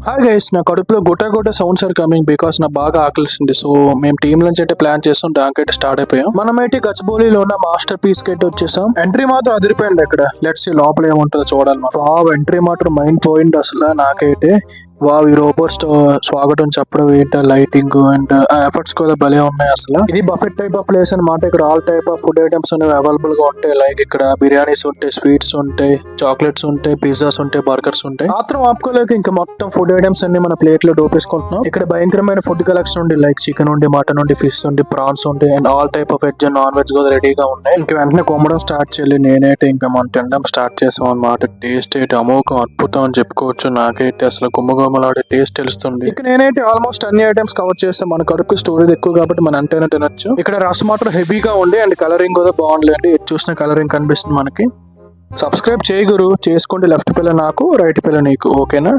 Hi guys, నా కడుపులో గుట్ట సౌండ్స్ ఆర్ కమింగ్ బికాస్ నా బాగా ఆకలిస్తుంది. సో మేము టీమ్ నుంచి అయితే ప్లాన్ చేస్తాం, దానికైతే స్టార్ట్ అయిపోయాం. మనమైతే గచ్చిబౌలిలో ఉన్న మాస్టర్ పీస్ కి అయితే వచ్చేసాం. ఎంట్రీ మాత్రం అదిరిపోయింది. ఇక్కడ లెట్స్ సీ లోపల ఏముంటుందో చూడాలి. వావ్, ఎంట్రీ మాత్రం మైండ్ పోయింది అసలు నాకైతే. వావ్, ఈ రోబోట్స్ స్వాగతం చెప్పడం ఏంటి, లైటింగ్ అండ్ ఎఫర్ట్స్ కూడా భలే ఉన్నాయి అసలు. ఇది బఫెట్ టైప్ ఆఫ్ ప్లేస్ అనమాట. ఇక్కడ all type of food items అనేవి అవైలబుల్ గా ఉంటాయి. లైక్ ఇక్కడ బిర్యానీస్ ఉంటాయి, స్వీట్స్ ఉంటాయి, చాక్లెట్స్ ఉంటాయి, పిజ్జాస్ ఉంటాయి, బర్గర్స్ ఉంటాయి. మాత్రం ఆపుకోలేక ఇంకా మొత్తం ఫుడ్ ఐటమ్స్ అన్ని మన ప్లేట్ లో డోపేసుకుంటున్నాం. ఇక్కడ భయంకరమైన ఫుడ్ కలెక్షన్ ఉంది. లైక్ చికెన్ ఉంది, మటన్ ఉంది, ఫిష్ ఉంది, ప్రాన్స్ ఉంది and all type of veg and non veg కూడా రెడీగా ఉన్నాయి. ఇంకా వెంటనే కొమ్మడం స్టార్ట్ చేయాలి. నేనైతే ఇంకా మనం తినడం స్టార్ట్ చేసాం అనమాట. టేస్ట్ అయితే అమోఘం, అద్భుతం అని చెప్పుకోవచ్చు. నాకైతే అసలు గుమ్మగుమ్మలాడే టేస్ట్ తెలుస్తుంది. ఇక నేనైతే ఆల్మోస్ట్ అన్ని ఐటమ్స్ కవర్ చేస్తాం. మన కడుపు స్టోరేజ్ ఎక్కువ కాబట్టి మన అంటేనే తినొచ్చు. ఇక్కడ రసం మాత్రం హెవీగా ఉంది అండ్ కలరింగ్ కూడా బాగుంది. చూసిన కలరింగ్ కనిపిస్తుంది మనకి. సబ్స్క్రైబ్ చేయగురు, చేసుకోండి. లెఫ్ట్ పిల్ల నాకు, రైట్ పిల్ల నీకు. ఓకేనా?